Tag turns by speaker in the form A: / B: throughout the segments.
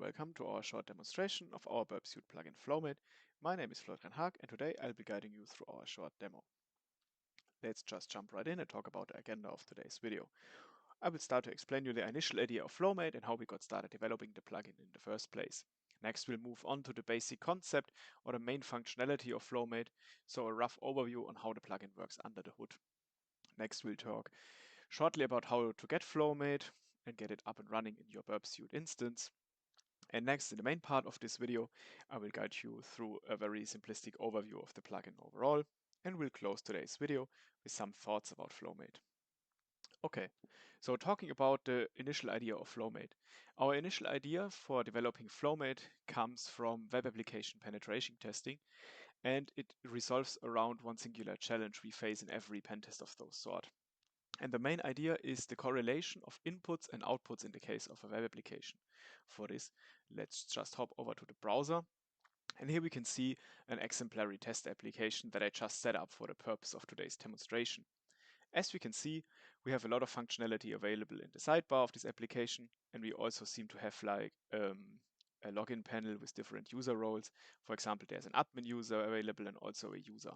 A: welcome to our short demonstration of our BurpSuite plugin FlowMate. My name is Florian Haag and today I'll be guiding you through our short demo. Let's just jump right in and talk about the agenda of today's video. I will start to explain you the initial idea of FlowMate and how we got started developing the plugin in the first place. Next, we'll move on to the basic concept or the main functionality of FlowMate, so a rough overview on how the plugin works under the hood. Next, we'll talk shortly about how to get FlowMate and get it up and running in your BurpSuite instance. And next, in the main part of this video, I will guide you through a very simplistic overview of the plugin overall, and we'll close today's video with some thoughts about FlowMate. Okay, so talking about the initial idea of FlowMate. Our initial idea for developing FlowMate comes from web application penetration testing, and it resolves around one singular challenge we face in every pen test of those sort. And the main idea is the correlation of inputs and outputs in the case of a web application. For this, let's just hop over to the browser. And here we can see an exemplary test application that I just set up for the purpose of today's demonstration. As we can see, we have a lot of functionality available in the sidebar of this application, and we also seem to have like a login panel with different user roles. For example, there's an admin user available and also a user.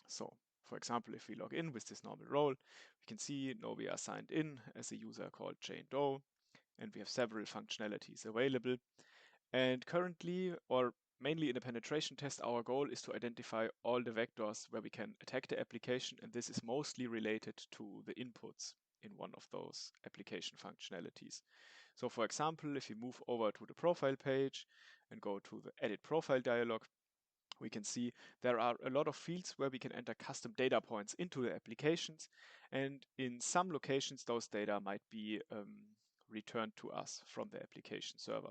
A: So, for example, if we log in with this normal role, we can see now we are signed in as a user called Jane Doe, and we have several functionalities available. And currently, or mainly in a penetration test, our goal is to identify all the vectors where we can attack the application, and this is mostly related to the inputs in one of those application functionalities. So for example, if we move over to the profile page and go to the edit profile dialog, we can see there are a lot of fields where we can enter custom data points into the applications, and in some locations those data might be returned to us from the application server.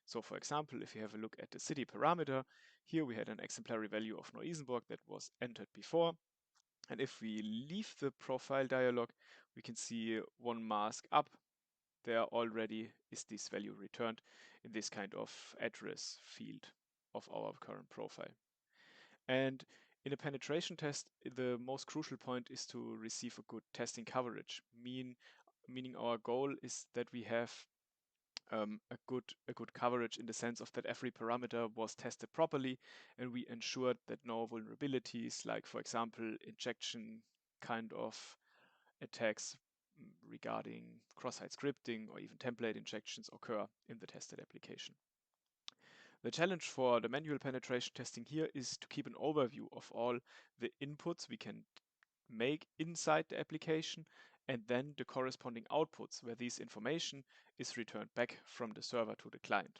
A: So for example, if you have a look at the city parameter, here we had an exemplary value of Neu-Isenburg that was entered before. And if we leave the profile dialog, we can see one mask up. There already is this value returned in this kind of address field of our current profile. And in a penetration test, the most crucial point is to receive a good testing coverage, meaning our goal is that we have a good coverage in the sense of that every parameter was tested properly and we ensured that no vulnerabilities, like for example injection kind of attacks regarding cross-site scripting or even template injections occur in the tested application. The challenge for the manual penetration testing here is to keep an overview of all the inputs we can make inside the application and then the corresponding outputs where this information is returned back from the server to the client.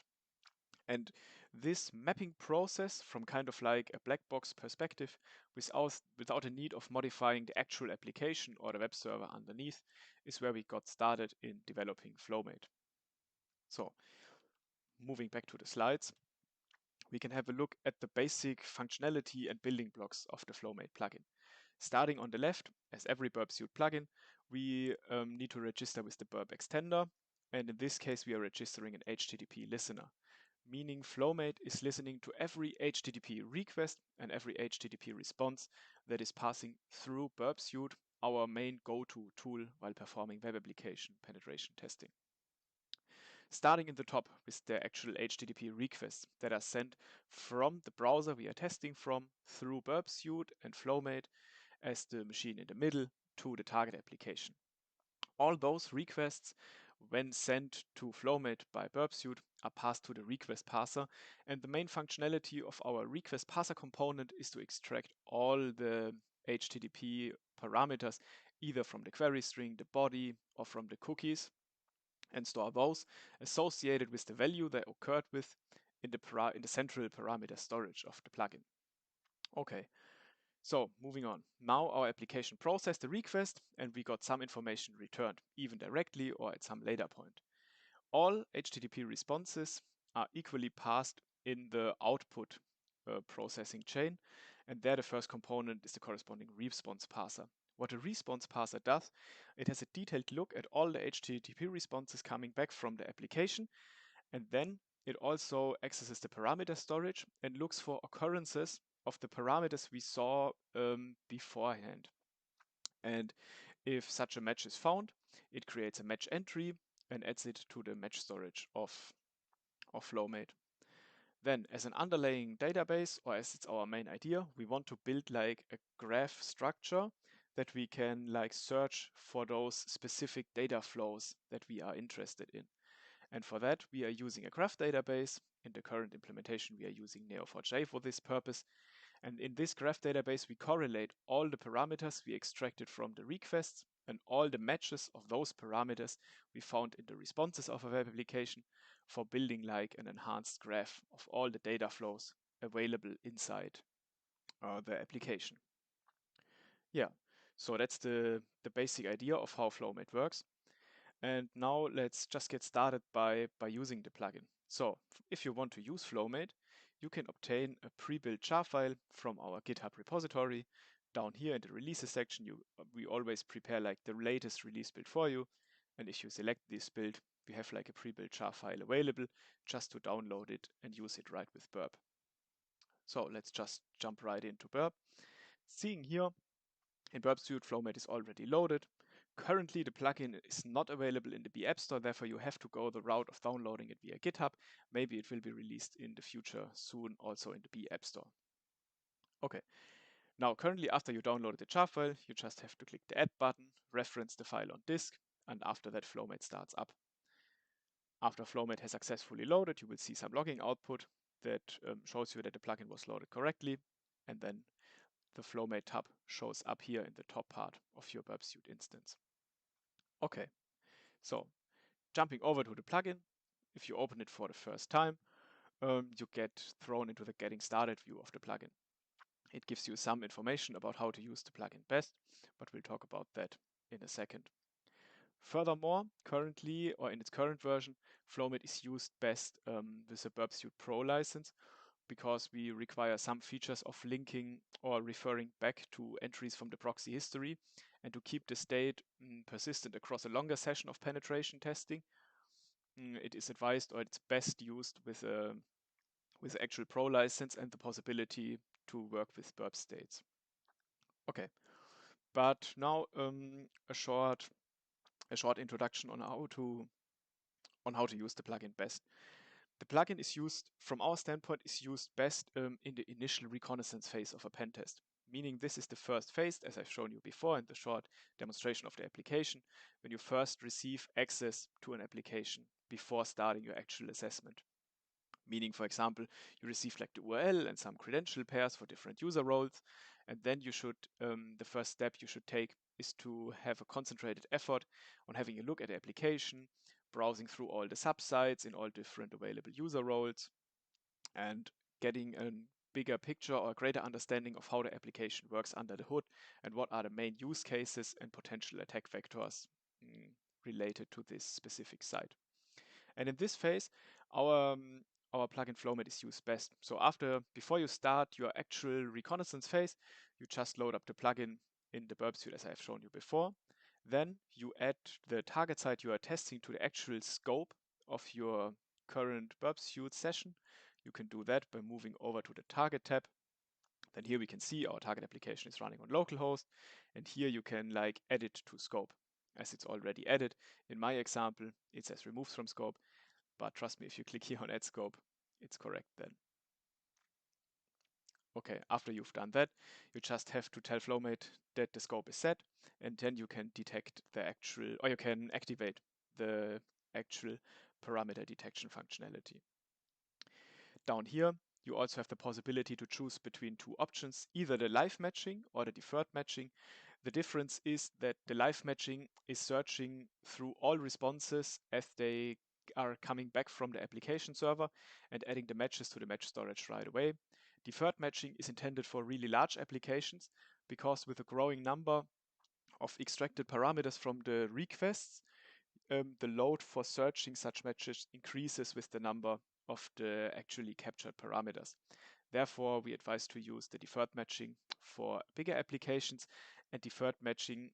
A: And this mapping process from kind of like a black box perspective without a need of modifying the actual application or the web server underneath is where we got started in developing FlowMate. So moving back to the slides, we can have a look at the basic functionality and building blocks of the FlowMate plugin. Starting on the left, as every BurpSuite plugin, we need to register with the Burp extender. And in this case, we are registering an HTTP listener, meaning FlowMate is listening to every HTTP request and every HTTP response that is passing through BurpSuite, our main go-to tool while performing web application penetration testing. Starting in the top with the actual HTTP requests that are sent from the browser we are testing from through BurpSuite and FlowMate as the machine in the middle to the target application. All those requests, when sent to FlowMate by BurpSuite, are passed to the request parser, and the main functionality of our request parser component is to extract all the HTTP parameters either from the query string, the body, or from the cookies, and store those associated with the value they occurred with in the central parameter storage of the plugin. Okay, so moving on. Now our application processed the request and we got some information returned, even directly or at some later point. All HTTP responses are equally passed in the output processing chain, and there the first component is the corresponding response parser. What a response parser does, it has a detailed look at all the HTTP responses coming back from the application, and then it also accesses the parameter storage and looks for occurrences of the parameters we saw beforehand. And if such a match is found, it creates a match entry and adds it to the match storage of of FlowMate. Then, as an underlying database, or as it's our main idea, we want to build like a graph structure that we can like search for those specific data flows that we are interested in. And for that, we are using a graph database. In the current implementation, we are using Neo4j for this purpose. And in this graph database, we correlate all the parameters we extracted from the requests and all the matches of those parameters we found in the responses of a web application for building like an enhanced graph of all the data flows available inside the application. Yeah, so that's the basic idea of how FlowMate works. And now let's just get started by using the plugin. So if you want to use FlowMate, you can obtain a pre-built jar file from our GitHub repository. Down here in the releases section, we always prepare like the latest release build for you. And if you select this build, we have like a pre-built jar file available just to download it and use it right with Burp. So let's just jump right into Burp. Seeing here, in BurpSuite, FlowMate is already loaded. Currently, the plugin is not available in the B App Store, therefore you have to go the route of downloading it via GitHub. Maybe it will be released in the future soon also in the B App Store. Okay, now currently after you downloaded the jar file, you just have to click the Add button, reference the file on disk, and after that FlowMate starts up. After FlowMate has successfully loaded, you will see some logging output that shows you that the plugin was loaded correctly, and then the FlowMate tab shows up here in the top part of your BurpSuite instance. Okay, so jumping over to the plugin, if you open it for the first time, you get thrown into the Getting Started view of the plugin. It gives you some information about how to use the plugin best, but we'll talk about that in a second. Furthermore, currently, or in its current version, FlowMate is used best with a BurpSuite Pro license, because we require some features of linking or referring back to entries from the proxy history and to keep the state persistent across a longer session of penetration testing. It is advised, or it's best used with actual Pro license and the possibility to work with burp states. Okay, but now a short introduction on how to use the plugin best. The plugin is used, from our standpoint, is used best in the initial reconnaissance phase of a pen test. Meaning this is the first phase, as I've shown you before in the short demonstration of the application, when you first receive access to an application before starting your actual assessment. Meaning, for example, you receive like the URL and some credential pairs for different user roles, and then you should, the first step you should take is to have a concentrated effort on having a look at the application, browsing through all the subsites in all different available user roles, and getting a bigger picture or a greater understanding of how the application works under the hood and what are the main use cases and potential attack vectors related to this specific site. And in this phase, our plugin FlowMate is used best. So before you start your actual reconnaissance phase, you just load up the plugin in the BurpSuite as I have shown you before. Then you add the target site you are testing to the actual scope of your current BurpSuite session. You can do that by moving over to the target tab. Then here we can see our target application is running on localhost, and here you can like add it to scope. As it's already added, in my example, it says removed from scope, but trust me, if you click here on add scope, it's correct then. Okay, after you've done that, you just have to tell FlowMate that the scope is set, and then you can detect the actual, or you can activate the actual parameter detection functionality. Down here, you also have the possibility to choose between two options, either the live matching or the deferred matching. The difference is that the live matching is searching through all responses as they are coming back from the application server and adding the matches to the match storage right away. Deferred matching is intended for really large applications because with a growing number of extracted parameters from the requests, the load for searching such matches increases with the number of the actually captured parameters. Therefore, we advise to use the deferred matching for bigger applications, and deferred matching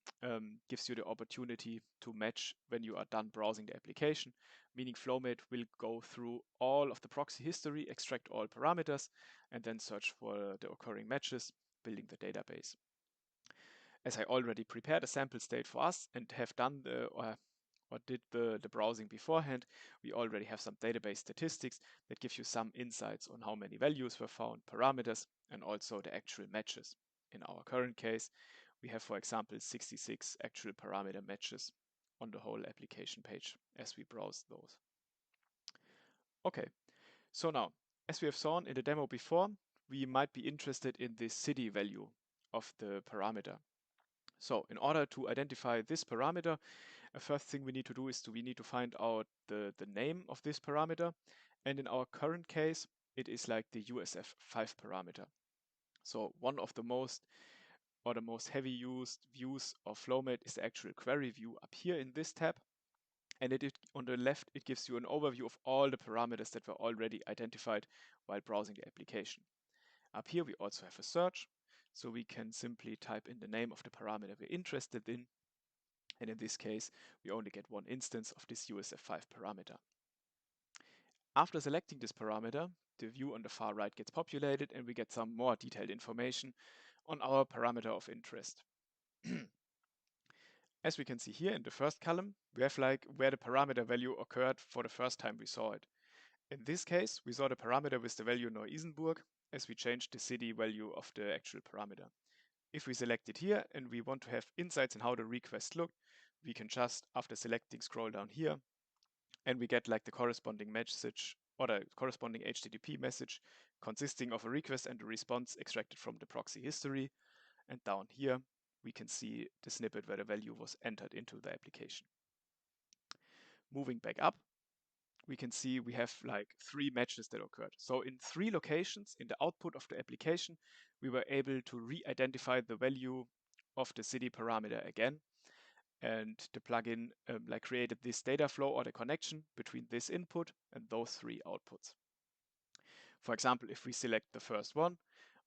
A: gives you the opportunity to match when you are done browsing the application, meaning FlowMate will go through all of the proxy history, extract all parameters, and then search for the occurring matches, building the database. As I already prepared a sample state for us and have done or did the browsing beforehand, we already have some database statistics that give you some insights on how many values were found, parameters, and also the actual matches. In our current case, we have, for example, 66 actual parameter matches on the whole application page as we browse those. Okay, so now, as we have shown in the demo before, we might be interested in the city value of the parameter. So in order to identify this parameter, a first thing we need to do is we need to find out the name of this parameter. And in our current case, it is like the USF5 parameter. So one of the most heavy used views of FlowMate is the actual query view up here in this tab. And on the left, it gives you an overview of all the parameters that were already identified while browsing the application. Up here, we also have a search, so we can simply type in the name of the parameter we're interested in. And in this case, we only get one instance of this USF5 parameter. After selecting this parameter, the view on the far right gets populated and we get some more detailed information on our parameter of interest. As we can see here in the first column, we have like where the parameter value occurred for the first time we saw it. In this case, we saw the parameter with the value Neu-Isenburg as we changed the city value of the actual parameter. If we select it here and we want to have insights in how the request looked, we can just, after selecting, scroll down here and we get like the corresponding message or the corresponding HTTP message consisting of a request and a response extracted from the proxy history. And down here, we can see the snippet where the value was entered into the application. Moving back up, we can see we have like 3 matches that occurred. So in 3 locations in the output of the application, we were able to re-identify the value of the city parameter again. And the plugin like created this data flow or the connection between this input and those 3 outputs. For example, if we select the first one,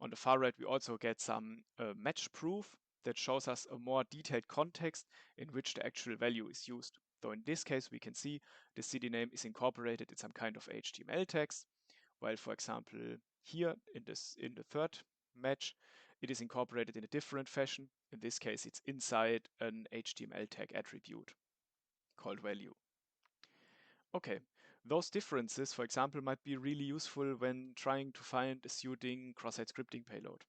A: on the far right, we also get some match proof that shows us a more detailed context in which the actual value is used. So in this case, we can see the city name is incorporated in some kind of HTML text, while, for example, here in the third match, it is incorporated in a different fashion. In this case, it's inside an HTML tag attribute called value. Okay, those differences, for example, might be really useful when trying to find a suiting cross-site scripting payload,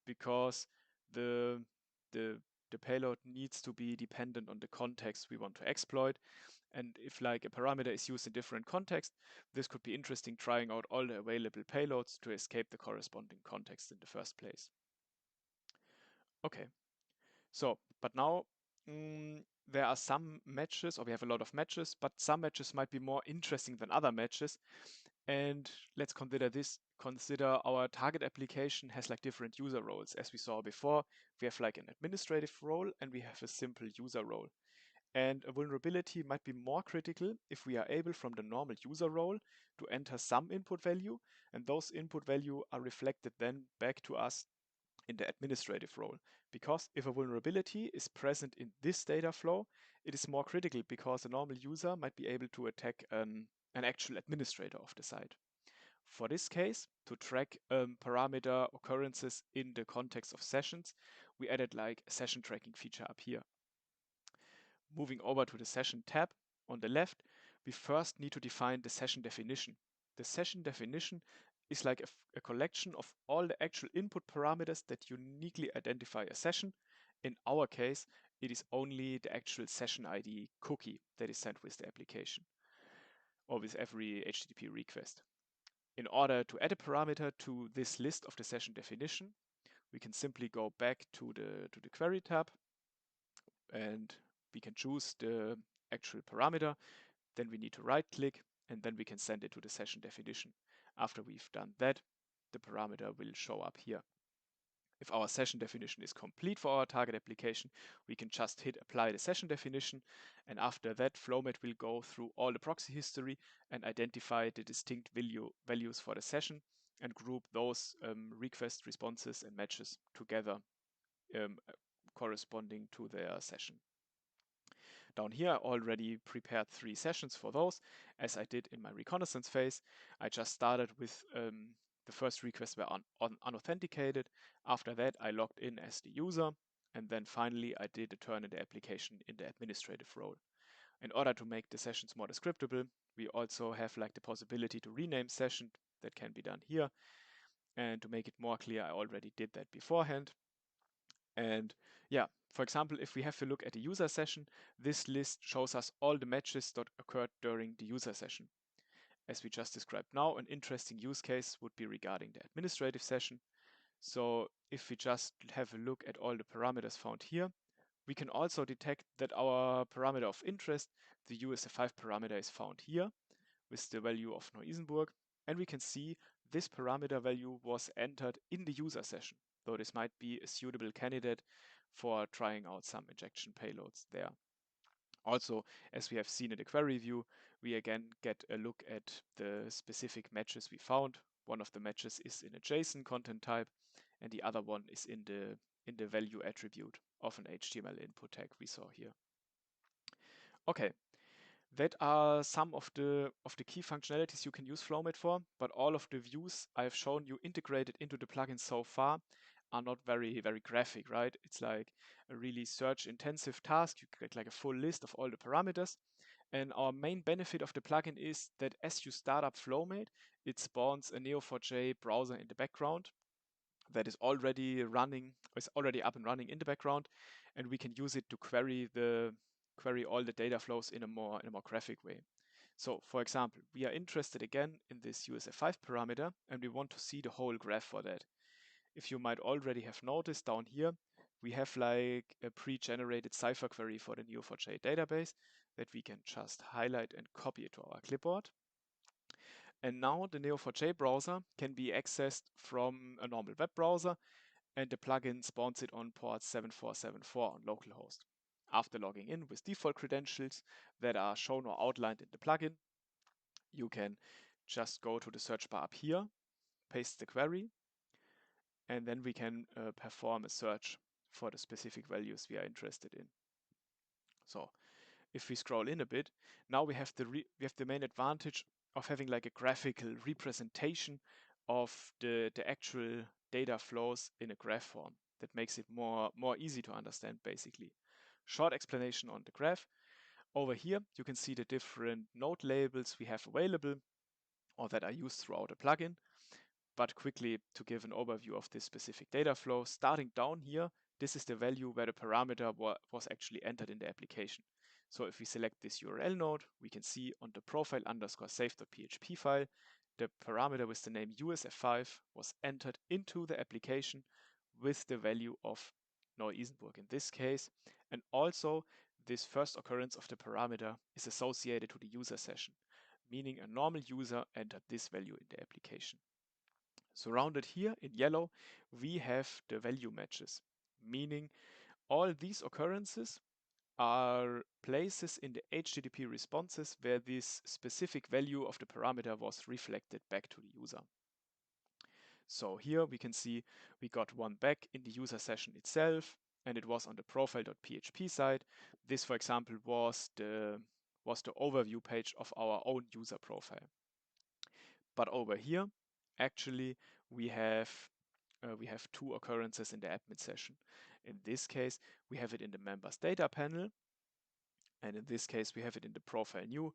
A: because the, the the payload needs to be dependent on the context we want to exploit. And if like a parameter is used in different contexts, this could be interesting trying out all the available payloads to escape the corresponding context in the first place. Okay, so, but now there are some matches, or we have a lot of matches, but some matches might be more interesting than other matches. And let's consider this. Consider our target application has like different user roles. As we saw before, we have like an administrative role and we have a simple user role. And a vulnerability might be more critical if we are able from the normal user role to enter some input value, and those input value are reflected then back to us in the administrative role. Because if a vulnerability is present in this data flow, it is more critical because a normal user might be able to attack an actual administrator of the site. For this case, to track parameter occurrences in the context of sessions, we added like a session tracking feature up here. Moving over to the session tab on the left, we first need to define the session definition. The session definition is like a collection of all the actual input parameters that uniquely identify a session. In our case, it is only the actual session ID cookie that is sent with the application or with every HTTP request. In order to add a parameter to this list of the session definition, we can simply go back to the query tab and we can choose the actual parameter. Then we need to right click and then we can send it to the session definition. After we've done that, the parameter will show up here. If our session definition is complete for our target application, we can just hit apply the session definition. And after that, FlowMate will go through all the proxy history and identify the distinct values for the session and group those request responses and matches together corresponding to their session. Down here, I already prepared 3 sessions for those, as I did in my reconnaissance phase. I just started with the first requests were unauthenticated. After that, I logged in as the user. And then finally, I did a turn in the application in the administrative role. In order to make the sessions more descriptable, we also have like the possibility to rename session. That can be done here. And to make it more clear, I already did that beforehand. And yeah, for example, if we have to look at a user session, this list shows us all the matches that occurred during the user session. As we just described now, an interesting use case would be regarding the administrative session. So if we just have a look at all the parameters found here, we can also detect that our parameter of interest, the USF5 parameter, is found here with the value of Neu-Isenburg. And we can see this parameter value was entered in the user session, though this might be a suitable candidate for trying out some injection payloads there. Also, as we have seen in the query view, we again get a look at the specific matches we found. One of the matches is in a JSON content type, and the other one is in the value attribute of an HTML input tag we saw here. Okay, that are some of the key functionalities you can use FlowMate for, but all of the views I've shown you integrated into the plugin so far are not very graphic, right? It's like a really search intensive task. You get like a full list of all the parameters. And our main benefit of the plugin is that as you start up FlowMate, it spawns a Neo4j browser in the background that is already up and running in the background, and we can use it to query all the data flows in a more graphic way. So for example, we are interested again in this USF5 parameter, and we want to see the whole graph for that. If you might already have noticed down here, we have like a pre-generated cipher query for the Neo4j database that we can just highlight and copy it to our clipboard. And now the Neo4j browser can be accessed from a normal web browser, and the plugin spawns it on port 7474 on localhost. After logging in with default credentials that are shown or outlined in the plugin, you can just go to the search bar up here, paste the query, and then we can perform a search for the specific values we are interested in. So if we scroll in a bit, now we have the main advantage of having like a graphical representation of the actual data flows in a graph form. That makes it more easy to understand, basically. Short explanation on the graph. Over here, you can see the different node labels we have available or that are used throughout a plugin. But quickly, to give an overview of this specific data flow, starting down here, this is the value where the parameter was actually entered in the application. So if we select this URL node, we can see on the profile underscore save.php file, the parameter with the name USF5 was entered into the application with the value of Neu-Isenburg in this case. And also, this first occurrence of the parameter is associated to the user session, meaning a normal user entered this value in the application. Surrounded here in yellow, we have the value matches, meaning all these occurrences are places in the HTTP responses where this specific value of the parameter was reflected back to the user. So here we can see we got one back in the user session itself, and it was on the profile.php side. This, for example, was the overview page of our own user profile. But over here, actually, we have two occurrences in the admin session. In this case, we have it in the members data panel, and in this case, we have it in the profile new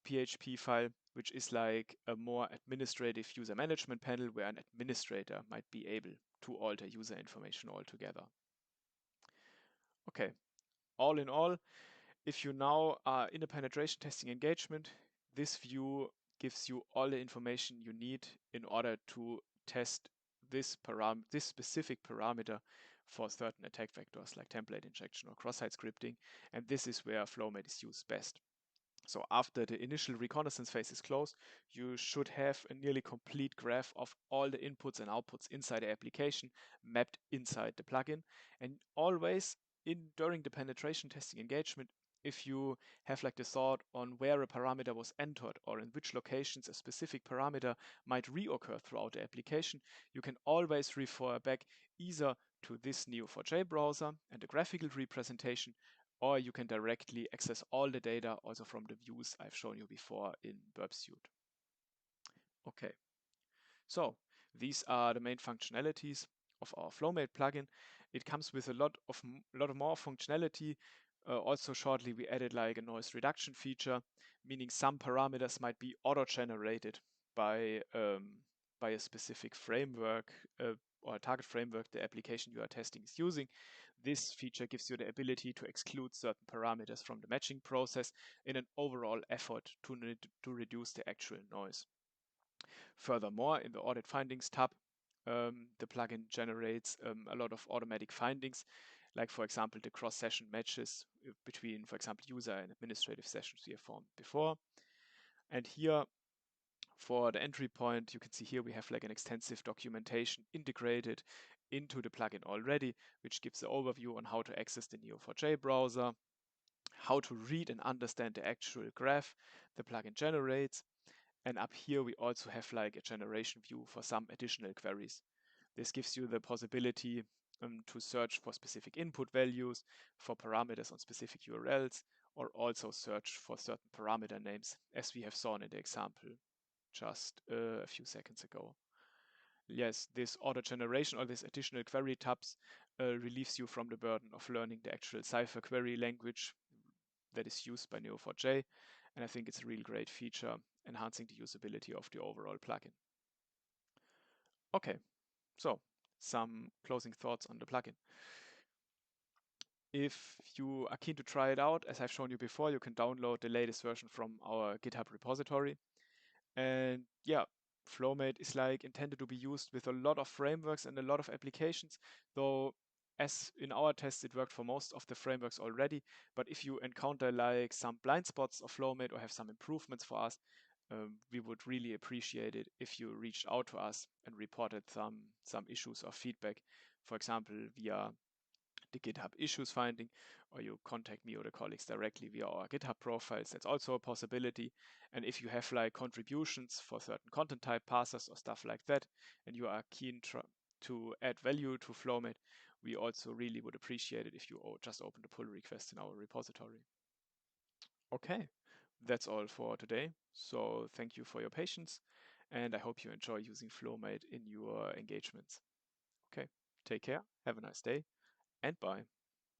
A: PHP file, which is like a more administrative user management panel where an administrator might be able to alter user information altogether. Okay, all in all, if you now are in a penetration testing engagement, this view gives you all the information you need in order to test this specific parameter for certain attack vectors like template injection or cross-site scripting, and this is where FlowMate is used best. So after the initial reconnaissance phase is closed, you should have a nearly complete graph of all the inputs and outputs inside the application mapped inside the plugin. And always during the penetration testing engagement, if you have like the thought on where a parameter was entered or in which locations a specific parameter might reoccur throughout the application, you can always refer back either to this Neo4j browser and the graphical representation, or you can directly access all the data also from the views I've shown you before in BurpSuite. Okay, so these are the main functionalities of our FlowMate plugin. It comes with a lot of more functionality Also shortly, we added like a noise reduction feature, meaning some parameters might be auto-generated by a specific framework or a target framework the application you are testing is using. This feature gives you the ability to exclude certain parameters from the matching process in an overall effort to reduce the actual noise. Furthermore, in the audit findings tab, the plugin generates a lot of automatic findings, like for example, the cross-session matches between, for example, user and administrative sessions we have formed before. And here, for the entry point, you can see here we have like an extensive documentation integrated into the plugin already, which gives an overview on how to access the Neo4j browser, how to read and understand the actual graph the plugin generates. And up here, we also have like a generation view for some additional queries. This gives you the possibility to search for specific input values, for parameters on specific URLs, or also search for certain parameter names, as we have seen in the example just a few seconds ago. Yes, this auto generation or this additional query tabs relieves you from the burden of learning the actual Cypher query language that is used by Neo4j, and I think it's a real great feature, enhancing the usability of the overall plugin. Okay, so some closing thoughts on the plugin. If you are keen to try it out, as I've shown you before, you can download the latest version from our GitHub repository. And yeah, FlowMate is like intended to be used with a lot of frameworks and a lot of applications, though as in our tests, it worked for most of the frameworks already. But if you encounter like some blind spots of FlowMate or have some improvements for us, we would really appreciate it if you reached out to us and reported some issues or feedback, for example, via the GitHub issues finding, or you contact me or the colleagues directly via our GitHub profiles. That's also a possibility. And if you have like contributions for certain content type parsers or stuff like that, and you are keen to add value to FlowMate, we also really would appreciate it if you just open the pull request in our repository. Okay, that's all for today. So thank you for your patience, and I hope you enjoy using FlowMate in your engagements. Okay, take care, have a nice day, and bye.